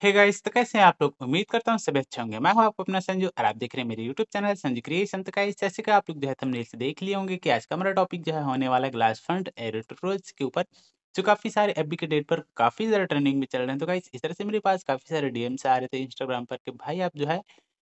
Hey guys, तो कैसे हैं आप लोग? उम्मीद करता हूँ सभी अच्छे होंगे। मैं हूँ आपको अपना संजू और आप देख रहे हैं मेरे यूट्यूब चैनल संजू क्रिएशन। तो गाइस, जैसे कि आप लोग जो है थंबनेल से देख लिए होंगे कि आज का हमारा टॉपिक जो है होने वाला है ग्लास फंड एरोट्रोज के ऊपर, जो काफ़ी सारे अभी के डेट पर काफ़ी ज़्यादा ट्रेंडिंग में चल रहे हैं। तो गाइस, इस तरह से मेरे पास काफ़ी सारे डीएम्स आ रहे थे इंस्टाग्राम पर कि भाई आप जो है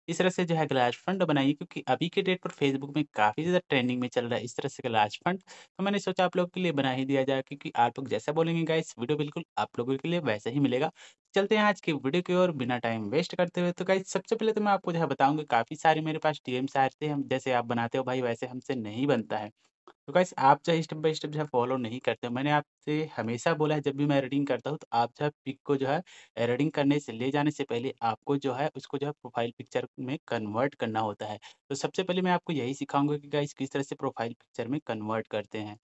इस तरह से जो है ग्लास फंड बनाइए, क्योंकि अभी के डेट पर फेसबुक में काफ़ी ज़्यादा ट्रेंडिंग में चल रहा है इस तरह से ग्लास फंड। तो मैंने सोचा आप लोगों के लिए बना ही दिया जाए, क्योंकि आप लोग जैसा बोलेंगे गाइस वीडियो बिल्कुल आप लोगों के लिए वैसा ही मिलेगा। चलते हैं आज की वीडियो की ओर बिना टाइम वेस्ट करते हुए। तो गाइस, सबसे पहले तो मैं आपको जो है बताऊँगा, काफ़ी सारे मेरे पास डीएम्स आ रहे थे, हम जैसे आप बनाते हो भाई वैसे हमसे नहीं बनता है। तो गाइस, आप जो है स्टेप बाय स्टेप जो है फॉलो नहीं करते हो। मैंने आपसे हमेशा बोला है जब भी मैं एडिटिंग करता हूँ तो आप जो है पिक को जो है एडिटिंग करने से ले जाने से पहले आपको जो है उसको जो है प्रोफाइल पिक्चर में कन्वर्ट करना होता है। तो सबसे पहले मैं आपको यही सिखाऊँगा कि गाइस किस तरह से प्रोफाइल पिक्चर में कन्वर्ट करते हैं।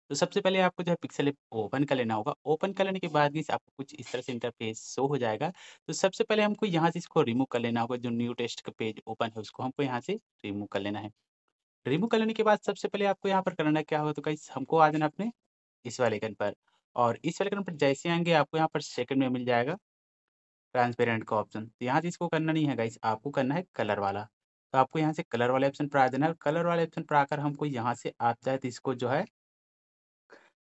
तो सबसे पहले आपको जो है पिक्सेल ऐप ओपन कर लेना होगा। ओपन कर लेने के बाद गाइस आपको कुछ इस तरह से इंटरफेस शो हो जाएगा। तो सबसे पहले हमको यहाँ से इसको रिमूव कर लेना होगा, जो न्यू टेक्स्ट का पेज ओपन है उसको हमको यहाँ से रिमूव कर लेना है। रिमूव कर लेने के बाद सबसे पहले आपको यहाँ पर करना क्या होगा, तो गाइस हमको आ जाना अपने इस वाले आइकन पर, और इस वाले आइकन पर जैसे आएँगे आपको यहाँ पर सेकंड में मिल जाएगा ट्रांसपेरेंट का ऑप्शन। तो यहाँ से इसको करना नहीं है गाइस, आपको करना है कलर वाला। तो आपको यहाँ से कलर वाले ऑप्शन पर आ जाना है, और कलर वाले ऑप्शन पर आकर हमको यहाँ से आप चाहे तो इसको जो है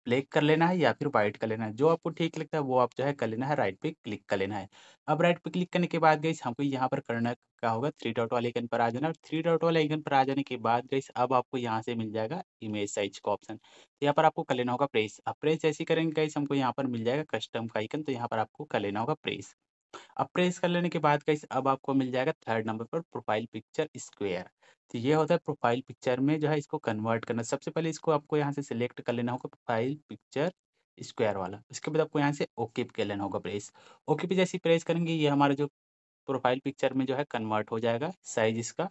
ब्लैक कर लेना है या फिर व्हाइट कर लेना है। जो आपको ठीक लगता है वो आप जो है कर लेना है, राइट पे क्लिक कर लेना है। अब राइट पे क्लिक करने के बाद गाइस हमको यहाँ पर करना क्या होगा, थ्री डॉट वाले आइकन पर आ जाना है, और थ्री डॉट वाले आइकन पर आ जाने के बाद गाइस अब आपको यहाँ से मिल जाएगा इमेज साइज का ऑप्शन। तो यहाँ पर आपको कर लेना होगा प्रेस। अब प्रेस जैसे ही करेंगे गाइस हमको यहाँ पर मिल जाएगा कस्टम का आइकन, तो यहाँ पर आपको कर लेना होगा प्रेस। अब प्रेस कर लेने के बाद गाइस अब आपको मिल जाएगा थर्ड नंबर पर प्रोफाइल पिक्चर स्क्वायर। तो ये होता है प्रोफाइल पिक्चर में जो है इसको कन्वर्ट करना। सबसे पहले इसको आपको यहाँ से सिलेक्ट कर लेना होगा प्रोफाइल पिक्चर स्क्वायर वाला। उसके बाद आपको यहाँ से ओके पे कर लेना होगा प्रेस। ओके पे जैसे ही प्रेस करेंगे ये हमारा जो प्रोफाइल पिक्चर में जो है कन्वर्ट हो जाएगा साइज इसका।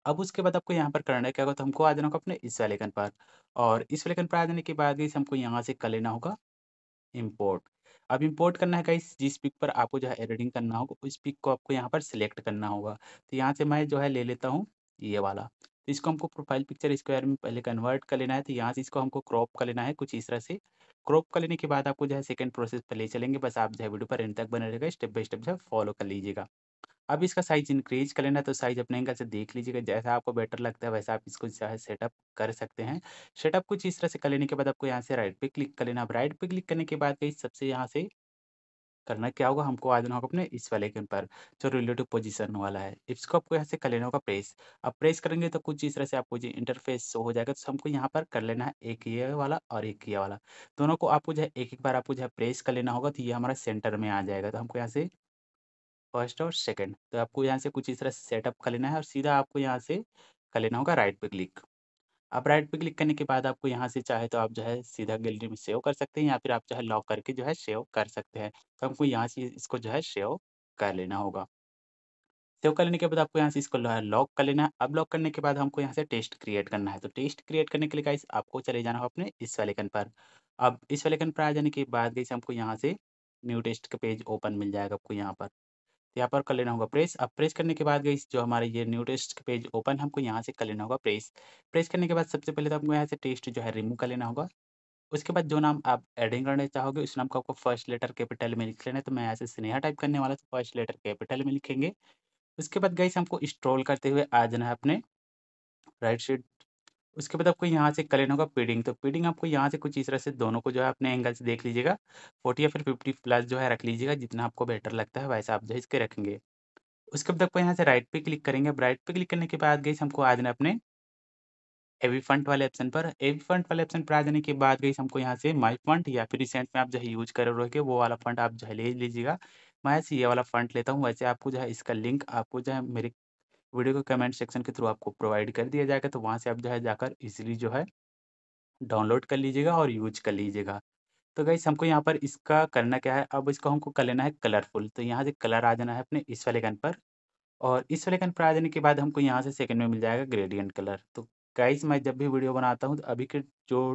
अब उसके बाद आपको यहाँ पर करना है क्या होगा, तो हमको आ जाना होगा अपने इस वाले आइकन पर, और इस वाले आइकन पर आ जाने के बाद गाइस हमको यहाँ से कर लेना होगा इम्पोर्ट। अब इम्पोर्ट करना है गाइस, जिस पिक पर आपको जो है एडिटिंग करना होगा उस पिक को आपको यहाँ पर सिलेक्ट करना होगा। तो यहाँ से मैं जो है ले लेता हूँ ये वाला। तो इसको हमको प्रोफाइल पिक्चर स्क्वायर में पहले कन्वर्ट कर लेना है। तो यहाँ से इसको हमको क्रॉप कर लेना है कुछ इस तरह से। क्रॉप कर लेने के बाद आपको जो है सेकंड प्रोसेस पे ले चलेंगे। बस आप जो है वीडियो पर एंड तक बने रहेगा, स्टेप बाय स्टेप जो है फॉलो कर लीजिएगा। अब इसका साइज़ इंक्रीज़ कर लेना है, तो साइज़ अपने एंगल से देख लीजिएगा, जैसा आपको बेटर लगता है वैसा आप इसको जो है सेटअप कर सकते हैं। सेटअप कुछ इस तरह से कर लेने के बाद आपको यहाँ से राइट पे क्लिक कर लेना। अब राइट पे क्लिक करने के बाद गाइस सबसे यहाँ से करना क्या होगा, हमको आ जाना होगा अपने इस वाले आइकन पर जो रिलेटिव पोजीशन वाला है। इसको आपको यहाँ से कर लेना होगा प्रेस। अब प्रेस करेंगे तो कुछ इस तरह से आपको जो इंटरफेस शो हो जाएगा। तो हमको यहाँ पर कर लेना है एक ये वाला और एक ये वाला। दोनों को आपको जो है एक-एक बार आपको जो है प्रेस कर लेना होगा, तो ये हमारा सेंटर में आ जाएगा। तो हमको यहाँ से फर्स्ट और सेकंड, तो आपको यहाँ से कुछ इस तरह से सेटअप कर लेना है, और सीधा आपको यहाँ से कर लेना होगा राइट पे क्लिक। अब राइट पे क्लिक करने के बाद आपको यहाँ से चाहे तो आप जो है सीधा गैलरी में सेव कर सकते हैं, या फिर आप जो है लॉक करके जो है सेव कर सकते हैं। तो हमको यहाँ से इसको जो है सेव कर लेना होगा। सेव कर लेने के बाद आपको यहाँ से इसको लॉक कर लेना है। अब लॉक करने के बाद हमको यहाँ से टेक्स्ट क्रिएट करना है। तो टेक्स्ट क्रिएट करने के लिए गाइस आपको चले जाना होगा अपने इस वाले आइकन पर। अब इस वाले आइकन पर आ जाने के बाद गाइस हमको यहाँ से न्यू टेक्स्ट का पेज ओपन मिल जाएगा आपको यहाँ पर। यहाँ पर कर लेना होगा प्रेस। अब प्रेस करने के बाद गाइस जो हमारे ये न्यू टेक्स्ट पेज ओपन हमको यहाँ से कर लेना होगा प्रेस। प्रेस करने के बाद सबसे पहले तो हमको यहाँ से टेक्स्ट जो है रिमूव कर लेना होगा। उसके बाद जो नाम आप एडिंग करना चाहोगे उस नाम को आपको फर्स्ट लेटर कैपिटल में लिख लेना है। तो मैं यहाँ से स्नेहा टाइप करने वाला, तो फर्स्ट लेटर कैपिटल में लिखेंगे। उसके बाद गाइस हमको स्क्रॉल करते हुए आ जाना है अपने राइट साइड। उसके बाद आपको यहाँ से कर लेना होगा पेडिंग। तो पेडिंग आपको यहाँ से कुछ इस तरह से दोनों को जो है अपने एंगल से देख लीजिएगा, 40 या फिर 50 प्लस जो है रख लीजिएगा, जितना आपको बेटर लगता है वैसा आप जो है इसके रखेंगे। उसके बाद आपको यहाँ से राइट पे क्लिक करेंगे। अब राइट पे क्लिक करने के बाद गाइस हमको आ जाना है अपने हेवी फ़ॉन्ट वाले ऑप्शन पर। हेवी फ़ॉन्ट वाले ऑप्शन पर आ जाने के बाद गाइस हमको यहाँ से माय फ़ॉन्ट या फिर रिसेंट में आप जो है यूज़ कर रहे होगे वो वाला फ़ॉन्ट आप जो है ले लीजिएगा। मैं ऐसे ये वाला फ़ॉन्ट लेता हूँ। वैसे आपको जो है इसका लिंक आपको जो है मेरे वीडियो के कमेंट सेक्शन के थ्रू आपको प्रोवाइड कर दिया जाएगा, तो वहाँ से आप जो है जाकर ईज़िली जो है डाउनलोड कर लीजिएगा और यूज़ कर लीजिएगा। तो गाइस हमको यहाँ पर इसका करना क्या है, अब इसको हमको कर लेना है कलरफुल। तो यहाँ से कलर आ जाना है अपने इस वाले गन पर, और इस वाले गन पर आ जाने के बाद हमको यहाँ से सेकंड में मिल जाएगा ग्रेडिएंट कलर। तो गाइस मैं जब भी वीडियो बनाता हूँ तो अभी के जो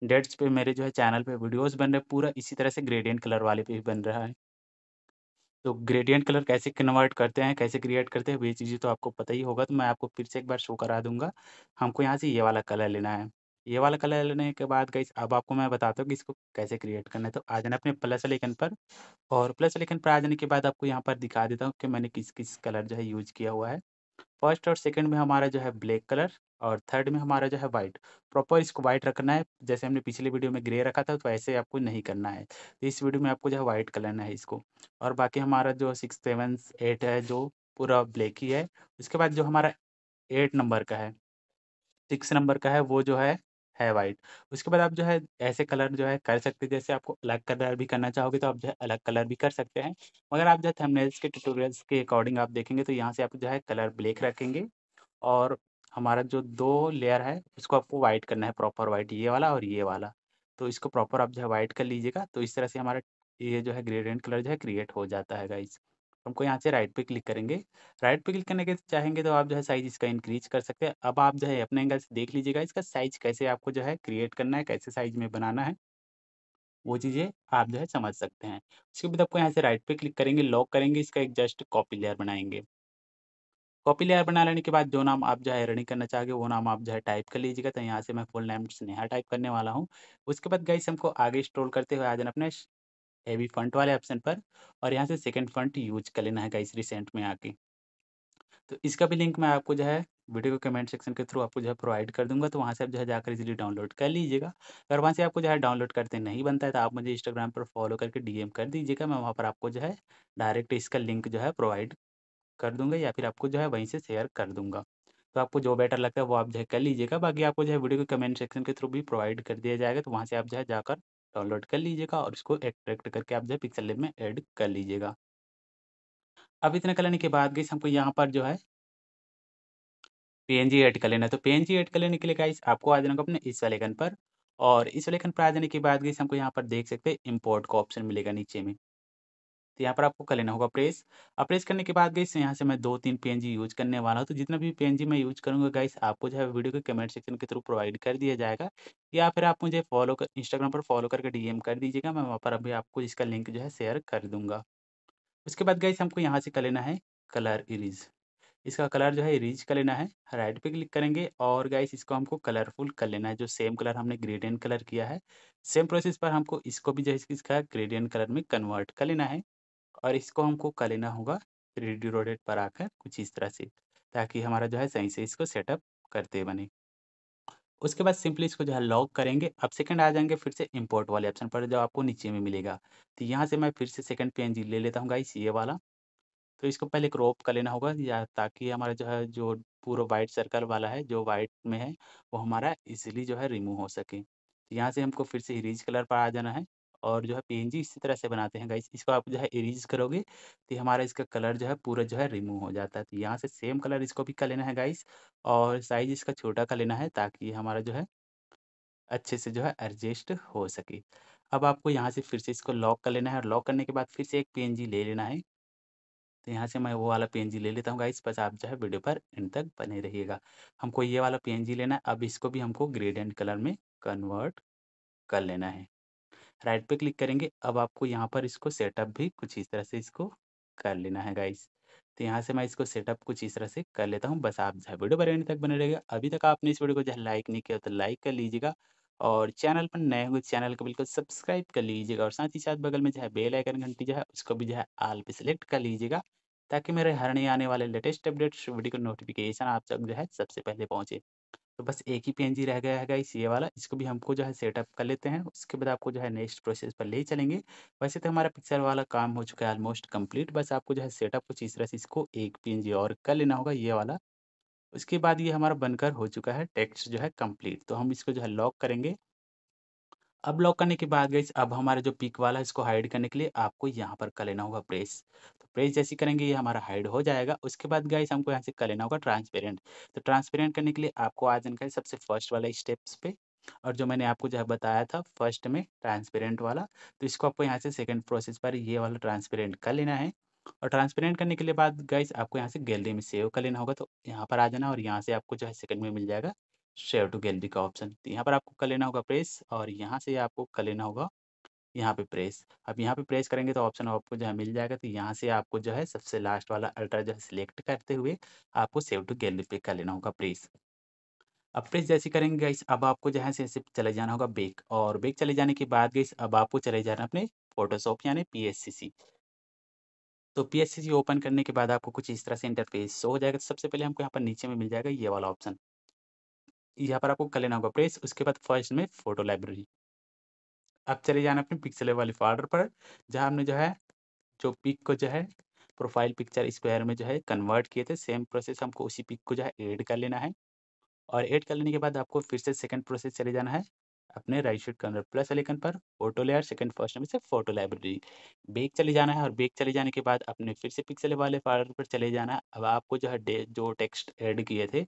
डेट्स पे मेरे जो है चैनल पे वीडियोज़ बन रहे हैं पूरा इसी तरह से ग्रेडिएंट कलर वाले पे ही बन रहा है। तो ग्रेडिएंट कलर कैसे कन्वर्ट करते हैं, कैसे क्रिएट करते हैं, ये चीज़ें तो आपको पता ही होगा, तो मैं आपको फिर से एक बार शो करा दूँगा। हमको यहाँ से ये वाला कलर लेना है। ये वाला कलर लेने के बाद गाइस अब आपको मैं बताता हूँ कि इसको कैसे क्रिएट करना है। तो आ जाना अपने प्लस वाले आइकन पर, और प्लस वाले आइकन पर आ जाने के बाद आपको यहाँ पर दिखा देता हूँ कि मैंने किस-किस कलर जो है यूज़ किया हुआ है। फर्स्ट और सेकंड में हमारा जो है ब्लैक कलर, और थर्ड में हमारा जो है व्हाइट। प्रॉपर इसको व्हाइट रखना है, जैसे हमने पिछली वीडियो में ग्रे रखा था तो ऐसे आपको नहीं करना है। तो इस वीडियो में आपको जो है व्हाइट करना है इसको। और बाकी हमारा जो 6, 7, 8 है जो पूरा ब्लैक ही है। उसके बाद जो हमारा 8 नंबर का है, 6 नंबर का है वो जो है व्हाइट। उसके बाद आप जो है ऐसे कलर जो है कर सकते हैं, जैसे आपको अलग कलर भी करना चाहोगे तो आप जो है अलग कलर भी कर सकते हैं। मगर आप जो है थंबनेल्स के ट्यूटोरियल्स के अकॉर्डिंग आप देखेंगे तो यहाँ से आप जो है कलर ब्लैक रखेंगे, और हमारा जो 2 लेयर है उसको आपको व्हाइट करना है, प्रॉपर व्हाइट, ये वाला और ये वाला। तो इसको प्रॉपर आप जो है व्हाइट कर लीजिएगा, तो इस तरह से हमारा ये जो है ग्रेडिएंट कलर जो है क्रिएट हो जाता है गाइस। हमको यहाँ से राइट पे क्लिक करेंगे। राइट पे क्लिक करने के चाहेंगे तो आप जो है साइज़ इसका इंक्रीज़ कर सकते हैं। अब आप जो है अपने एंगल से देख लीजिएगा इसका साइज़ कैसे आपको जो है क्रिएट करना है, कैसे साइज़ में बनाना है, वो चीज़ें आप जो है समझ सकते हैं। उसके बाद आपको यहाँ से राइट पे क्लिक करेंगे, लॉक करेंगे, इसका एक जस्ट कॉपी लेयर बनाएँगे। कॉपी लेयर बना लेने के बाद जो नाम आप जो है एडिटिंग करना चाहोगे वो नाम आप जो है टाइप कर लीजिएगा। तो यहाँ से मैं फुल नेम स्नेहा टाइप करने वाला हूँ। उसके बाद गाइस हमको आगे स्क्रॉल करते हुए आ जाना अपने हेवी फ़ॉन्ट वाले ऑप्शन पर, और यहाँ से सेकंड फ़ॉन्ट यूज़ कर लेना है गाइस रिसेंट में आके। तो इसका भी लिंक मैं आपको जो है वीडियो के कमेंट सेक्शन के थ्रू आपको जो है प्रोवाइड कर दूँगा, तो वहाँ से आप जो है जाकर इज़िली डाउनलोड कर लीजिएगा। अगर वहाँ से आपको जो है डाउनलोड करते नहीं बनता है तो आप मुझे इंस्टाग्राम पर फॉलो करके डीएम कर दीजिएगा। मैं वहाँ पर आपको जो है डायरेक्ट इसका लिंक जो है प्रोवाइड कर दूँगा, या फिर आपको जो है वहीं से शेयर कर दूँगा। तो आपको जो बेटर लगता है वो आप जो है कर लीजिएगा। बाकी आपको जो है वीडियो के कमेंट सेक्शन के थ्रू भी प्रोवाइड कर दिया जाएगा, तो वहाँ से आप जो है जाकर डाउनलोड कर लीजिएगा और इसको एक्सट्रैक्ट करके आप जो है पिक्सेल लैब में ऐड कर लीजिएगा। अब इतना कर लेने के बाद गाइस हमको यहाँ पर जो है पीएनजी ऐड कर लेना है। तो पीएनजी ऐड कर लेने के लिए गाइस आपको आ जाना होगा अपने इस वाले आइकन पर, और इस वाले आइकन पर आ जाने के बाद गाइस हमको यहाँ पर देख सकते हैं इम्पोर्ट का ऑप्शन मिलेगा नीचे में। तो यहाँ पर आपको कर लेना होगा प्रेस। प्रेस करने के बाद गाइस यहाँ से मैं 2-3 पीएनजी यूज़ करने वाला हूँ। तो जितना भी पीएनजी मैं यूज़ करूँगा गाइस आपको जो है वीडियो के कमेंट सेक्शन के थ्रू प्रोवाइड कर दिया जाएगा, या फिर आप मुझे फॉलो कर इंस्टाग्राम पर फॉलो करके डीएम कर दीजिएगा। मैं वहाँ पर अभी आपको इसका लिंक जो है शेयर कर दूँगा। उसके बाद गाइस हमको यहाँ से कर लेना है कलर इरेज़। इसका कलर जो है इरेज़ कर लेना है। राइट पे क्लिक करेंगे और गाइस इसको हमको कलरफुल कर लेना है, जो सेम कलर हमने ग्रेडिएंट कलर किया है। सेम प्रोसेस पर हमको इसको भी जो है इसका ग्रेडिएंट कलर में कन्वर्ट कर लेना है, और इसको हमको कर लेना होगा 3D रोटेट पर आकर कुछ इस तरह से, ताकि हमारा जो है सही से इसको सेटअप करते बने। उसके बाद सिंपली इसको जो है लॉक करेंगे। अब सेकंड आ जाएँगे फिर से इम्पोर्ट वाले ऑप्शन पर, जो आपको नीचे में मिलेगा। तो यहाँ से मैं फिर से सेकंड पीएनजी ले लेता हूँ गाइस, ये वाला। तो इसको पहले क्रॉप कर लेना होगा, या ताकि हमारा जो है जो पूरा वाइट सर्कल वाला है, जो वाइट में है, वो हमारा इज़िली जो है रिमूव हो सके। तो यहाँ से हमको फिर से इरेज़ कलर पर आ जाना है, और जो है पीएनजी इसी तरह से बनाते हैं गाइस। इसको आप जो है इरेज़ करोगे तो हमारा इसका कलर जो है पूरा जो है रिमूव हो जाता है। तो यहाँ से सेम कलर इसको भी कर लेना है गाइस, और साइज़ इसका छोटा कर लेना है, ताकि ये हमारा जो है अच्छे से जो है एडजस्ट हो सके। अब आपको यहाँ से फिर से इसको लॉक कर लेना है, और लॉक करने के बाद फिर से एक पीएनजी ले लेना है। तो यहाँ से मैं वो वाला पीएनजी ले लेता हूँ गाइस, बस आप जो है वीडियो पर एंड तक बने रहिएगा। हमको ये वाला पीएनजी लेना है, अब इसको भी हमको ग्रेडिएंट कलर में कन्वर्ट कर लेना है। राइट पे क्लिक करेंगे, अब आपको यहाँ पर इसको सेटअप भी कुछ इस तरह से इसको कर लेना है गाइस। तो यहाँ से मैं इसको सेटअप कुछ इस तरह से कर लेता हूँ, बस आप जो है वीडियो पर एंड तक बने रहिएगा। अभी तक आपने इस वीडियो को जो है लाइक नहीं किया तो लाइक कर लीजिएगा, और चैनल पर नए हुए चैनल को बिल्कुल सब्सक्राइब कर लीजिएगा, और साथ ही साथ बगल में जो है बेल आइकन घंटी जो है उसको भी जो है ऑल पे सेलेक्ट कर लीजिएगा, ताकि मेरे हर नए आने वाले लेटेस्ट अपडेट्स वीडियो का नोटिफिकेशन आप तक जो है सबसे पहले पहुँचे। तो बस एक ही पीएनजी रह गया है गाइस, ये वाला। इसको भी हमको जो है सेटअप कर लेते हैं, उसके बाद आपको जो है नेक्स्ट प्रोसेस पर ले चलेंगे। वैसे तो हमारा पिक्चर वाला काम हो चुका है ऑलमोस्ट कंप्लीट, बस आपको जो है सेटअप कुछ इस तरह से इसको एक पीएनजी और कर लेना होगा, ये वाला। उसके बाद ये हमारा बनकर हो चुका है टेक्स्ट जो है कंप्लीट। तो हम इसको जो है लॉक करेंगे। अब लॉक करने के बाद गाइस अब हमारा जो पिक वाला है इसको हाइड करने के लिए आपको यहाँ पर कर लेना होगा प्रेस। तो प्रेस जैसे ही करेंगे ये हमारा हाइड हो जाएगा। उसके बाद गाइस हमको यहाँ से कर लेना होगा ट्रांसपेरेंट। तो ट्रांसपेरेंट करने के लिए आपको आ जाना है सबसे फर्स्ट वाला स्टेप्स पे, और जो मैंने आपको जो है बताया था फर्स्ट में ट्रांसपेरेंट वाला, तो इसको आपको यहाँ से सेकंड प्रोसेस पर ये वाला ट्रांसपेरेंट कर लेना है। और ट्रांसपेरेंट करने के लिए बाद गाइस आपको यहाँ से गैलरी में सेव कर लेना होगा। तो यहाँ पर आ जाना, और यहाँ से आपको जो है सेकंड में मिल जाएगा शेयर टू गैलरी का ऑप्शन। तो यहाँ पर आपको कर लेना होगा प्रेस, और यहाँ से आपको कर लेना होगा यहाँ पे प्रेस। अब यहाँ पे प्रेस करेंगे तो ऑप्शन आपको जो है मिल जाएगा। तो यहाँ से आपको जो है सबसे लास्ट वाला अल्ट्रा जो है सिलेक्ट करते हुए आपको सेव टू गैलरी पे कर लेना होगा प्रेस। अब प्रेस जैसे करेंगे गाइस, अब आपको जो है से चले जाना होगा बैक, और बैक चले जाने के बाद गाइस अब आपको चले जाना अपने फ़ोटोशॉप यानी पीएससीसी। तो पीएससीसी ओपन करने के बाद आपको कुछ इस तरह से इंटरफ़ेस शो हो जाएगा। तो सबसे पहले हमको यहाँ पर नीचे में मिल जाएगा ये वाला ऑप्शन। यहाँ पर आपको कर लेना होगा प्रेस, उसके बाद फर्स्ट में फ़ोटो लाइब्रेरी। अब चले जाना अपने पिक्सेल वाले फ़ोल्डर पर, जहाँ हमने जो है जो पिक को जो है प्रोफ़ाइल पिक्चर स्क्वायर में जो है कन्वर्ट किए थे, सेम प्रोसेस हमको उसी पिक को जो है ऐड कर लेना है। और ऐड कर लेने के बाद आपको फिर से सेकंड प्रोसेस चले जाना है अपने right shift corner plus icon पर, फोटो लेयर सेकंड फर्स्ट में से फोटो लाइब्रेरी। बैक चले जाना है और बैक चले जाने के बाद अपने फिर से पिक्सेल वाले फोल्डर पर चले जाना है। अब आपको जो है जो टेक्स्ट ऐड किए थे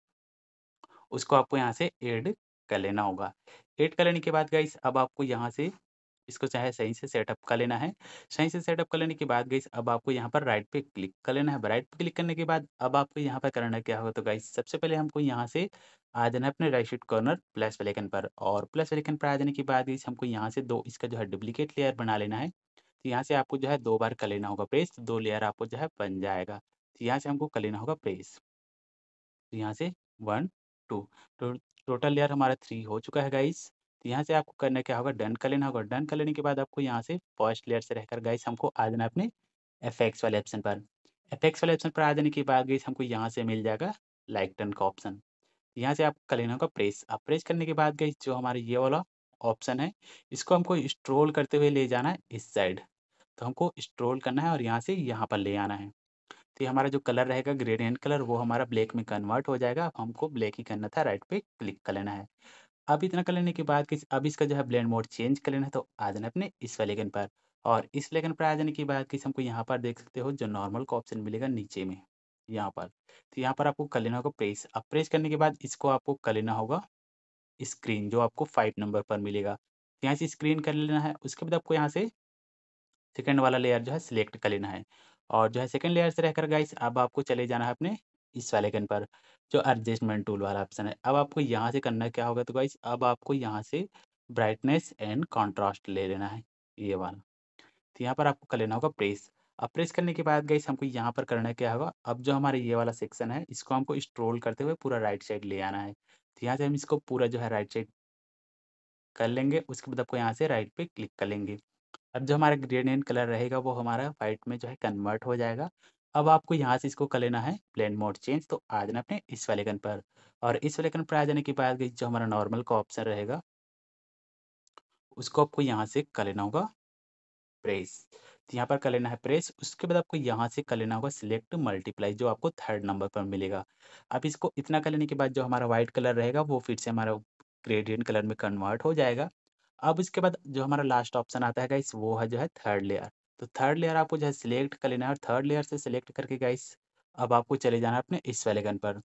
उसको आपको यहाँ से ऐड कर लेना होगा। ऐड कर लेने के बाद गाइस अब आपको यहाँ से इसको चाहे सही से सेटअप कर लेना है। सही से सेटअप कर लेने के बाद गाइस अब आपको यहाँ पर राइट पे क्लिक कर लेना है। राइट पे क्लिक करने के बाद अब आपको यहाँ पर करना क्या होगा, तो गाइस सबसे पहले हमको यहाँ से आ जाना है अपने राइट शिफ्ट कॉर्नर प्लस वाले आइकन पर, और प्लस वाले आइकन पर आ जाने के बाद गाइस हमको यहाँ से दो इसका जो है डुप्लीकेट लेयर बना लेना है। तो यहाँ से आपको जो है 2 बार कर लेना होगा प्रेस, 2 लेयर आपको जो है बन जाएगा। तो यहाँ से हमको कर लेना होगा प्रेस। तो यहाँ से 1, 2 तो टोटल लेयर हमारा 3 हो चुका है गाइस। तो यहाँ से आपको करना क्या होगा, डन कर लेना होगा। डन कर लेने के बाद आपको यहाँ से फर्स्ट लेयर से रहकर गाइस हमको आ जाना है अपने एफएक्स वाले ऑप्शन पर। एफएक्स वाले ऑप्शन पर आ जाने के बाद गाइस हमको यहाँ से मिल जाएगा लाइक टर्न का ऑप्शन। यहाँ से आपको कर लेना होगा प्रेस। अब प्रेस करने के बाद गाइस जो हमारे ये वाला ऑप्शन है इसको हमको स्क्रॉल करते हुए ले जाना है इस साइड। तो हमको स्क्रॉल करना है और यहाँ से यहाँ पर ले आना है। तो ये हमारा जो कलर रहेगा ग्रेडिएंट कलर वो हमारा ब्लैक में कन्वर्ट हो जाएगा। अब हमको ब्लैक ही करना था, राइट पे क्लिक कर लेना है। अब इतना कर लेने के बाद अब इसका जो है ब्लेंड मोड चेंज कर लेना है। तो आ जाना अपने इस वाले आइकन पर, और इस वाले आइकन पर आ जाने के बाद हमको यहाँ पर देख सकते हो जो नॉर्मल का ऑप्शन मिलेगा नीचे में यहाँ पर। तो यहाँ पर आपको कर लेना होगा प्रेस। अब प्रेस करने के बाद इसको आपको कर लेना होगा स्क्रीन, जो आपको 5 नंबर पर मिलेगा। तो यहाँ से स्क्रीन कर लेना है। उसके बाद आपको यहाँ से सेकंड वाला लेयर जो है सिलेक्ट कर लेना है, और जो है सेकंड लेयर से रहकर गाइस अब आपको चले जाना है अपने इस वाले आइकन पर जो एडजस्टमेंट टूल वाला ऑप्शन है। अब आपको यहाँ से करना क्या होगा, तो गाइस अब आपको यहाँ से ब्राइटनेस एंड कॉन्ट्रास्ट ले लेना है ये वाला। तो यहाँ पर आपको कर लेना होगा प्रेस। अब प्रेस करने के बाद गाइस हमको यहाँ पर करना क्या होगा, अब जो हमारे ये वाला सेक्शन है इसको हमको स्क्रॉल करते हुए पूरा राइट साइड ले आना है। तो यहाँ से हम इसको पूरा जो है राइट साइड कर लेंगे। उसके बाद आपको यहाँ से राइट पे क्लिक कर लेंगे। अब जो हमारा ग्रेडिएंट कलर रहेगा वो हमारा वाइट में जो है कन्वर्ट हो जाएगा। अब आपको यहाँ से इसको कर लेना है ब्लेंड मोड चेंज। तो आ जाना अपने इस वाले आइकन पर, और इस वाले आइकन पर आ जाने के बाद गाइस जो हमारा नॉर्मल का ऑप्शन रहेगा उसको आपको यहाँ से कर लेना होगा प्रेस। तो यहाँ पर कर लेना है प्रेस। उसके बाद आपको यहाँ से कर लेना होगा सिलेक्ट मल्टीप्लाई, जो आपको थर्ड नंबर पर मिलेगा। अब इसको इतना कर लेने के बाद जो हमारा व्हाइट कलर रहेगा वो फिर से हमारा ग्रेडियंट कलर में कन्वर्ट हो जाएगा। अब इसके बाद जो हमारा लास्ट ऑप्शन आता है गाइस वो है जो है थर्ड लेयर। तो थर्ड लेयर आपको जो है सिलेक्ट कर लेना है, और थर्ड लेयर से सिलेक्ट करके गाइस अब आपको चले जाना है अपने इस वाले गन पर,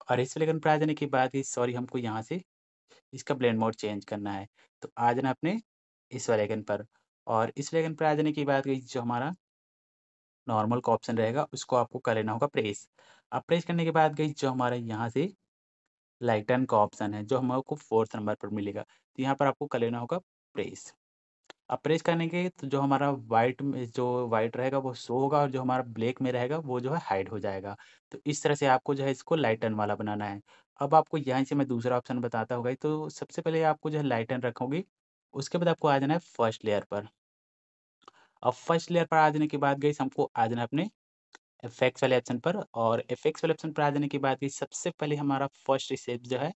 और इस वाले गन पर आ जाने के बाद गाइस सॉरी हमको यहाँ से इसका ब्लेंड मोड चेंज करना है। तो आ जाना अपने इस वाले आइकन पर, और इस वाले आइकन पर आ जाने के बाद गाइस जो हमारा नॉर्मल का ऑप्शन रहेगा उसको आपको कर लेना होगा प्रेस। अब प्रेस करने के बाद गाइस जो हमारा यहाँ से लाइटन का ऑप्शन है जो हमको फोर्थ नंबर पर मिलेगा, तो यहाँ पर आपको कर लेना होगा प्रेस। अब प्रेस करने के तो जो हमारा वाइट रहेगा वो शो होगा, और जो हमारा ब्लैक में रहेगा वो जो है हाइड हो जाएगा। तो इस तरह से आपको जो है इसको लाइटन वाला बनाना है। अब आपको यहाँ से मैं दूसरा ऑप्शन बताता हूँ गाइस। तो सबसे पहले आपको जो है लाइटन रखोगे, उसके बाद आपको आ जाना है फर्स्ट लेयर पर। अब फर्स्ट लेयर पर आ जाने के बाद गाइस हमको आ जाना है अपने इफेक्ट्स वाले ऑप्शन पर, और इफेक्ट्स वाले ऑप्शन पर आ जाने के बाद गाइस सबसे पहले हमारा फर्स्ट स्टेप जो है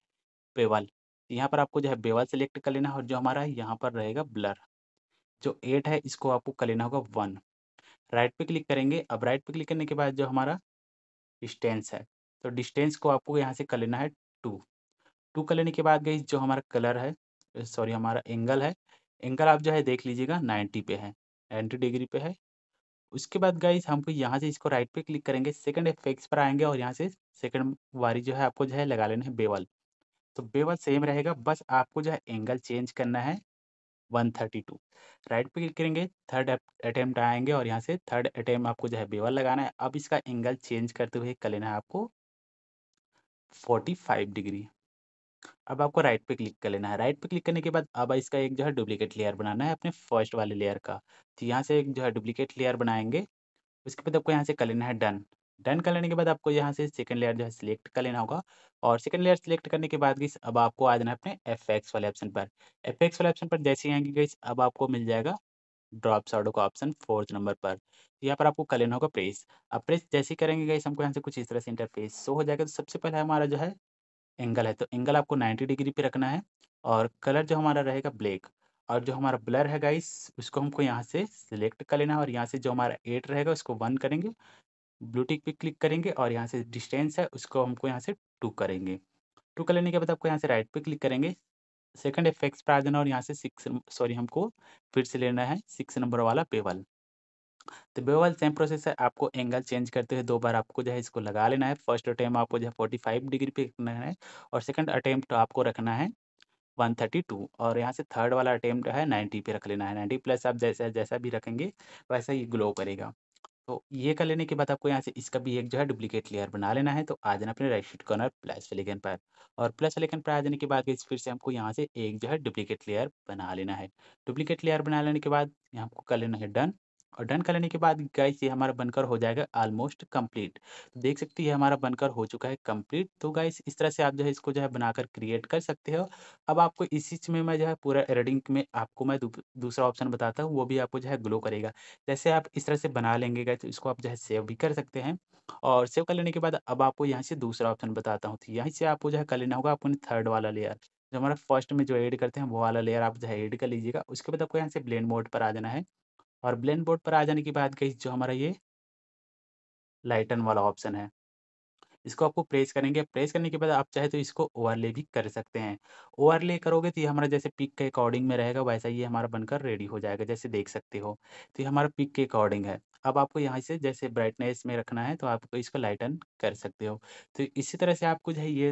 बेवल। यहाँ पर आपको जो है बेवल सेलेक्ट कर लेना है, और जो हमारा यहाँ पर रहेगा ब्लर जो 8 है इसको आपको कर लेना होगा 1। राइट पे क्लिक करेंगे। अब राइट पे क्लिक करने के बाद जो हमारा डिस्टेंस है, तो डिस्टेंस को आपको यहाँ से कर लेना है 2। 2 कर लेने के बाद गाइस जो हमारा कलर है सॉरी हमारा एंगल है, एंगल आप जो है देख लीजिएगा 90 पे है, 90 डिग्री पे है। उसके बाद गाइस हमको यहाँ से इसको राइट पे क्लिक करेंगे, सेकंड इफेक्ट्स पर आएँगे, और यहाँ से सेकंड वाली जो है आपको जो है लगा लेना है बेवल। तो बेवल सेम रहेगा, बस आपको जो है एंगल चेंज करना है 132। राइट पे क्लिक करेंगे, थर्ड अटेम्प्ट आएँगे, और यहाँ से थर्ड अटेम्प्ट आपको जो है बेवल लगाना है। अब इसका एंगल चेंज करते हुए कर लेना है आपको 45 डिग्री। अब आपको राइट पे क्लिक कर लेना है। राइट पे क्लिक करने के बाद अब इसका एक जो है डुप्लीकेट लेयर बनाना है अपने फर्स्ट वाले लेयर का। तो यहाँ से एक जो है डुप्लीकेट लेयर बनाएँगे, उसके बाद आपको यहाँ से कर लेना है डन। डन कर लेने के बाद आपको यहाँ से सेकंड लेयर जो है सिलेक्ट कर लेना होगा और सेकंड लेयर सिलेक्ट करने के बाद गाइस अब आपको आ जाना है अपने एफएक्स वाले ऑप्शन पर। एफएक्स वाले ऑप्शन पर जैसे ही आएंगे गाइस अब आपको मिल जाएगा ड्रॉप शैडो का ऑप्शन 4th नंबर पर। यहाँ पर आपको कर लेना होगा प्रेस। अब प्रेस जैसे ही करेंगे गाइस हमको यहाँ से कुछ इस तरह से इंटरफेस शो हो जाएगा। तो सबसे पहले हमारा जो है एंगल है, तो एंगल आपको 90 डिग्री पे रखना है और कलर जो हमारा रहेगा ब्लैक। और जो हमारा ब्लर है गाइस उसको हमको यहाँ से सिलेक्ट कर लेना है और यहाँ से जो हमारा 8 रहेगा उसको 1 करेंगे, ब्लू टिक पे क्लिक करेंगे और यहाँ से डिस्टेंस है उसको हमको यहाँ से 2 करेंगे। 2 कर लेने के बाद आपको यहाँ से राइट पे क्लिक करेंगे, सेकंड इफेक्ट्स पे आ जाना और यहाँ से 6 सॉरी हमको फिर से लेना है 6 नंबर वाला बेवल। तो बेवल सेम प्रोसेस है, आपको एंगल चेंज करते हुए 2 बार आपको जो है इसको लगा लेना है। फर्स्ट अटेम्प्ट आपको जो है 45 डिग्री पे रखना है और सेकंड अटेम्प्ट आपको रखना है 132 और यहाँ से थर्ड वाला अटेम्प्ट है 90 पे रख लेना है। 90 प्लस आप जैसा जैसा भी रखेंगे वैसा ही ग्लो करेगा। तो ये कर लेने के बाद आपको यहाँ से इसका भी एक जो है डुप्लीकेट लेयर बना लेना है। तो आ जाना अपने राइट साइड कॉर्नर प्लस वाले आइकन पर और प्लस वाले आइकन पर आ जाने के बाद गाइस फिर से हमको यहाँ से एक जो है डुप्लीकेट लेयर बना लेना है। डुप्लीकेट लेयर बना लेने के बाद यहाँ आपको कर लेना है डन और डन कर लेने के बाद गाइस ये हमारा बनकर हो जाएगा ऑलमोस्ट कंप्लीट। तो देख सकते हैं ये हमारा बनकर हो चुका है कंप्लीट। तो गाइस इस तरह से आप जो है इसको जो है बनाकर क्रिएट कर सकते हो। अब आपको इसी में मैं जो है पूरा एडिटिंग में आपको मैं दूसरा ऑप्शन बताता हूँ, वो भी आपको जो है ग्लो करेगा। जैसे आप इस तरह से बना लेंगे गाइस तो इसको आप जो है सेव भी कर सकते हैं और सेव कर लेने के बाद अब आपको यहाँ से दूसरा ऑप्शन बताता हूँ। तो यहीं से आपको जो है कर लेना होगा अपने थर्ड वाला लेयर, जो हमारा फर्स्ट में जो ऐड करते हैं वो वाला लेयर आप जो है ऐड कर लीजिएगा। उसके बाद आपको यहाँ से ब्लेंड मोड पर आ जाना है और ब्लेंड मोड पर आ जाने के बाद गाइस जो हमारा ये लाइटन वाला ऑप्शन है इसको आपको प्रेस करेंगे। प्रेस करने के बाद आप चाहे तो इसको ओवरले भी कर सकते हैं। ओवरले करोगे तो ये हमारा जैसे पिक के अकॉर्डिंग में रहेगा वैसा ये हमारा बनकर रेडी हो जाएगा, जैसे देख सकते हो। तो ये हमारा पिक के अकॉर्डिंग है। अब आपको यहाँ से जैसे ब्राइटनेस में रखना है तो आपको इसको लाइटन कर सकते हो। तो इसी तरह से आपको जो है ये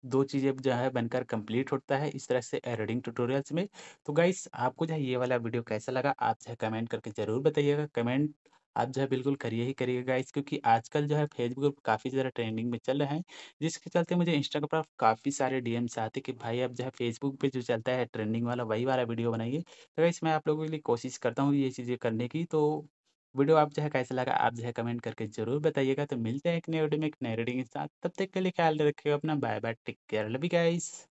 2 चीज़ें जो है बनकर कंप्लीट होता है इस तरह से एडिटिंग ट्यूटोरियल्स में। तो गाइस आपको जो है ये वाला वीडियो कैसा लगा आप जो है कमेंट करके ज़रूर बताइएगा। कमेंट आप जो है बिल्कुल करिए ही करिएगा गाइस, क्योंकि आजकल जो है फेसबुक काफ़ी ज़्यादा ट्रेंडिंग में चल रहे हैं, जिसके चलते मुझे इंस्टाग्राम पर काफ़ी सारे डीएम्स आते हैं कि भाई अब जो है फेसबुक पे जो चलता है ट्रेंडिंग वाला वही वाला वीडियो बनाइए। तो गाइस मैं आप लोगों के लिए कोशिश करता हूँ ये चीज़ें करने की। तो वीडियो आप जो है कैसा लगा आप जो है कमेंट करके ज़रूर बताइएगा। तो मिलते हैं एक नए वीडियो में एक नए रीडिंग के साथ, तब तक के लिए ख्याल रखिएगा अपना। Bye bye, take care, love you guys.